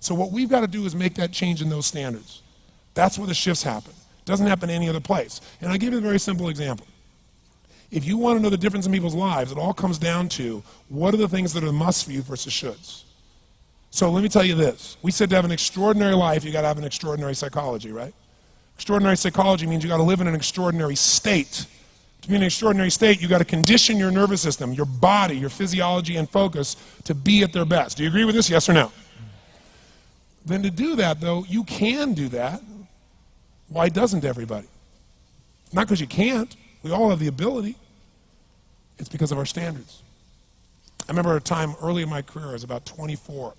So what we've got to do is make that change in those standards. That's where the shifts happen. It doesn't happen any other place. And I'll give you a very simple example. If you want to know the difference in people's lives, it all comes down to what are the things that are musts for you versus shoulds. So let me tell you this. We said to have an extraordinary life, you got to have an extraordinary psychology, right? Extraordinary psychology means you got to live in an extraordinary state. To be in an extraordinary state, you got to condition your nervous system, your body, your physiology and focus to be at their best. Do you agree with this? Yes or no? Then to do that, though, you can do that. Why doesn't everybody? Not because you can't. We all have the ability. It's because of our standards. I remember a time early in my career, I was about 24,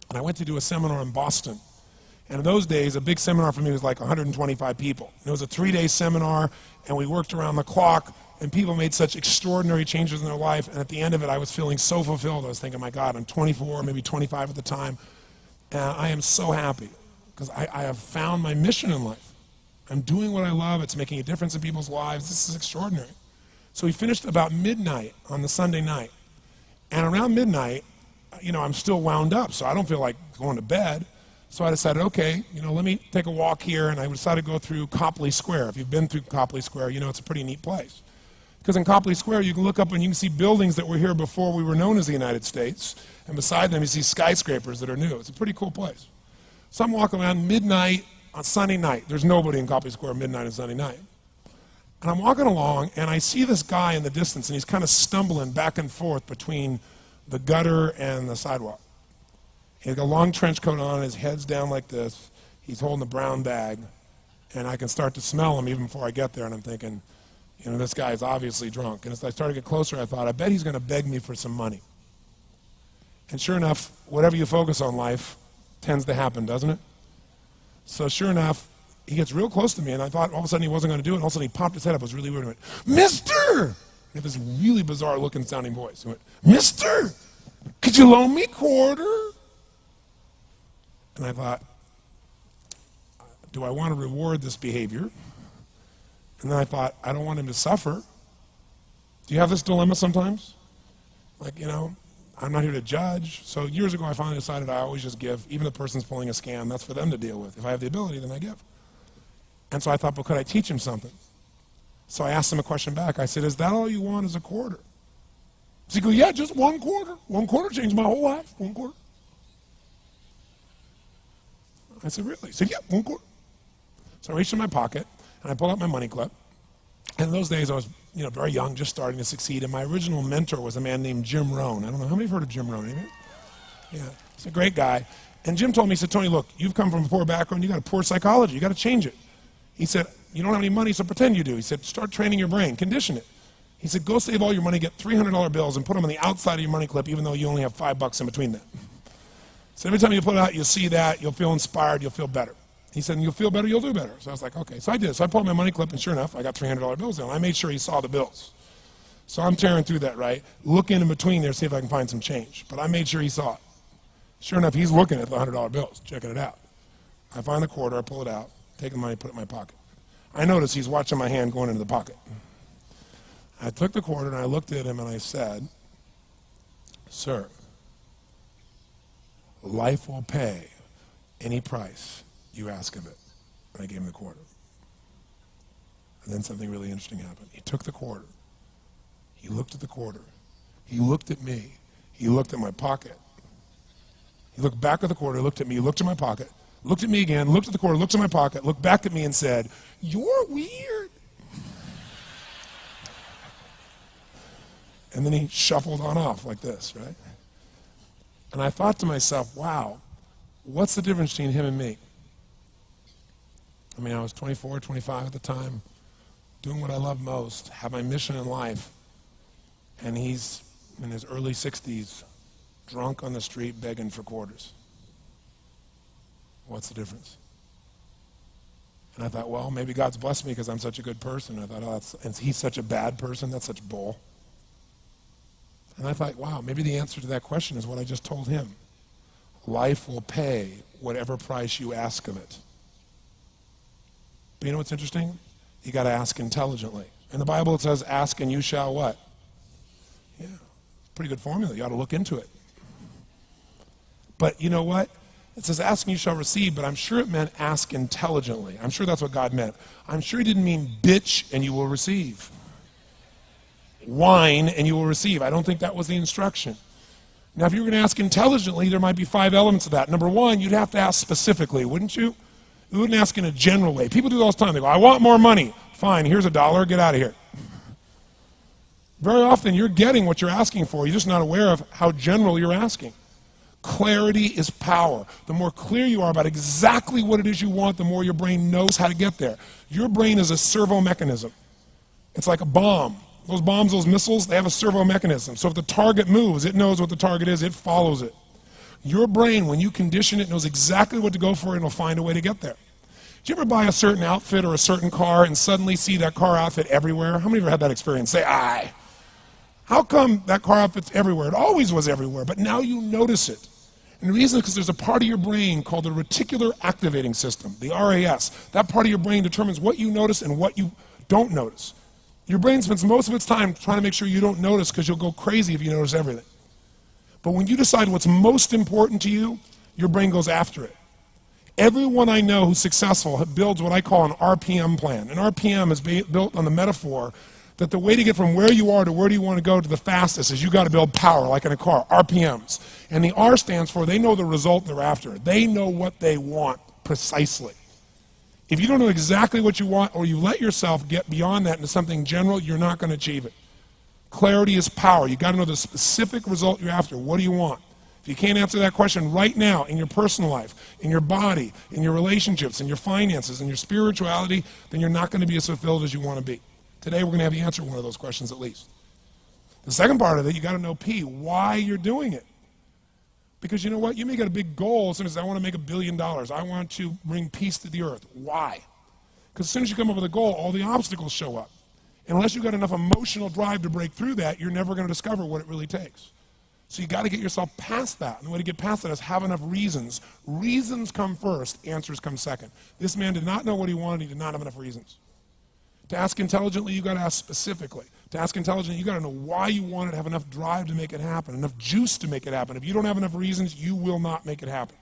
and I went to do a seminar in Boston. And in those days, a big seminar for me was like 125 people. And it was a 3-day seminar, and we worked around the clock, and people made such extraordinary changes in their life. And at the end of it, I was feeling so fulfilled. I was thinking, my God, I'm 24, maybe 25 at the time, and I am so happy because I have found my mission in life. I'm doing what I love. It's making a difference in people's lives. This is extraordinary. So we finished about midnight on the Sunday night. And around midnight, I'm still wound up, so I don't feel like going to bed. So I decided, okay, let me take a walk here, and I decided to go through Copley Square. If you've been through Copley Square, it's a pretty neat place. Because in Copley Square, you can look up and you can see buildings that were here before we were known as the United States, and beside them you see skyscrapers that are new. It's a pretty cool place. So I'm walking around midnight on Sunday night. There's nobody in Copley Square midnight on Sunday night. And I'm walking along, and I see this guy in the distance, and he's kind of stumbling back and forth between the gutter and the sidewalk. He's got a long trench coat on, his head's down like this. He's holding a brown bag, and I can start to smell him even before I get there, and I'm thinking, this guy is obviously drunk. And as I started to get closer, I thought, I bet he's going to beg me for some money. And sure enough, whatever you focus on life tends to happen, doesn't it? So sure enough, he gets real close to me, and I thought all of a sudden he wasn't going to do it, and all of a sudden he popped his head up. It was really weird. He went, "Mister!" He had this really bizarre looking sounding voice. He went, "Mister, could you loan me a quarter?" And I thought, do I want to reward this behavior? And then I thought, I don't want him to suffer. Do you have this dilemma sometimes? Like, I'm not here to judge. So years ago, I finally decided I always just give. Even if the person's pulling a scam, that's for them to deal with. If I have the ability, then I give. And so I thought, but could I teach him something? So I asked him a question back. I said, is that all you want is a quarter? So he goes, yeah, just one quarter. One quarter changed my whole life. One quarter. I said, really? He said, yeah, one quarter. So I reached in my pocket, and I pulled out my money clip. And in those days, I was very young, just starting to succeed. And my original mentor was a man named Jim Rohn. I don't know, how many have heard of Jim Rohn? Anybody? Yeah, he's a great guy. And Jim told me, he said, Tony, look, you've come from a poor background. You got a poor psychology. You got to change it. He said, you don't have any money, so pretend you do. He said, start training your brain. Condition it. He said, go save all your money, get $300 bills, and put them on the outside of your money clip, even though you only have $5 in between them. So every time you put it out, you'll see that, you'll feel inspired, you'll feel better. He said, and you'll feel better, you'll do better. So I was like, okay. So I did. So I pulled my money clip, and sure enough, I got $300 bills in. I made sure he saw the bills. So I'm tearing through that, right? Looking in between there, see if I can find some change. But I made sure he saw it. Sure enough, he's looking at the $100 bills, checking it out. I find the quarter, I pull it out, take the money, put it in my pocket. I notice he's watching my hand going into the pocket. I took the quarter, and I looked at him, and I said, sir, life will pay any price you ask of it. And I gave him the quarter. And then something really interesting happened. He took the quarter. He looked at the quarter. He looked at me. He looked at my pocket. He looked back at the quarter, looked at me, looked at my pocket, looked at me again, looked at the quarter, looked at my pocket, looked back at me and said, you're weird. And then he shuffled on off like this, right? And I thought to myself, wow, what's the difference between him and me? I mean, I was 24, 25 at the time, doing what I love most, have my mission in life, and he's in his early 60s, drunk on the street begging for quarters. What's the difference? And I thought, well, maybe God's blessed me because I'm such a good person. I thought, oh, and he's such a bad person, that's such bull. And I thought, wow, maybe the answer to that question is what I just told him. Life will pay whatever price you ask of it. But you know what's interesting? You got to ask intelligently. In the Bible it says, ask and you shall what? Yeah, pretty good formula. You ought to look into it. But you know what? It says, ask and you shall receive, but I'm sure it meant ask intelligently. I'm sure that's what God meant. I'm sure he didn't mean bitch and you will receive. Whine and you will receive. I don't think that was the instruction. Now, if you were going to ask intelligently, there might be 5 elements of that. Number one, you'd have to ask specifically, wouldn't you? You wouldn't ask in a general way. People do that all the time. They go, I want more money. Fine, here's $1, get out of here. Very often, you're getting what you're asking for. You're just not aware of how general you're asking. Clarity is power. The more clear you are about exactly what it is you want, the more your brain knows how to get there. Your brain is a servo mechanism. It's like a bomb. Those bombs, those missiles, they have a servo mechanism. So if the target moves, it knows what the target is, it follows it. Your brain, when you condition it, knows exactly what to go for and it'll find a way to get there. Did you ever buy a certain outfit or a certain car and suddenly see that car outfit everywhere? How many of you have had that experience? Say, aye. How come that car outfit's everywhere? It always was everywhere, but now you notice it. And the reason is because there's a part of your brain called the reticular activating system, the RAS. That part of your brain determines what you notice and what you don't notice. Your brain spends most of its time trying to make sure you don't notice because you'll go crazy if you notice everything. But when you decide what's most important to you, your brain goes after it. Everyone I know who's successful builds what I call an RPM plan. An RPM is built on the metaphor that the way to get from where you are to where do you want to go to the fastest is you got to build power, like in a car, RPMs. And the R stands for they know the result they're after. They know what they want precisely. If you don't know exactly what you want or you let yourself get beyond that into something general, you're not going to achieve it. Clarity is power. You got to know the specific result you're after. What do you want? If you can't answer that question right now in your personal life, in your body, in your relationships, in your finances, in your spirituality, then you're not going to be as fulfilled as you want to be. Today we're going to have you answer one of those questions at least. The second part of it, you got to know P, why you're doing it. Because you know what? You may get a big goal as soon as I want to make $1 billion. I want to bring peace to the earth. Why? Because as soon as you come up with a goal, all the obstacles show up. And unless you've got enough emotional drive to break through that, you're never going to discover what it really takes. So you got to get yourself past that. And the way to get past that is have enough reasons. Reasons come first, answers come second. This man did not know what he wanted, he did not have enough reasons. To ask intelligently, you got to ask specifically. To ask intelligently, you got to know why you want it, have enough drive to make it happen, enough juice to make it happen. If you don't have enough reasons, you will not make it happen.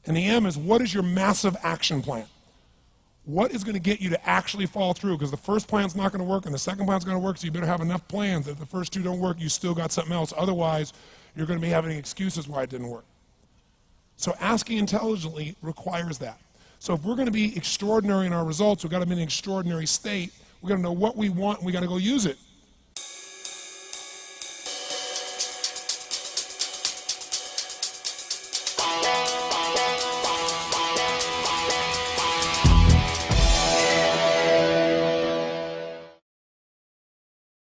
And the M is, what is your massive action plan? What is going to get you to actually fall through? Because the first plan's not going to work and the second plan's going to work, so you better have enough plans that if the first two don't work, you still got something else. Otherwise, you're going to be having excuses why it didn't work. So asking intelligently requires that. So if we're going to be extraordinary in our results, we've got to be in an extraordinary state. We've got to know what we want and we've got to go use it.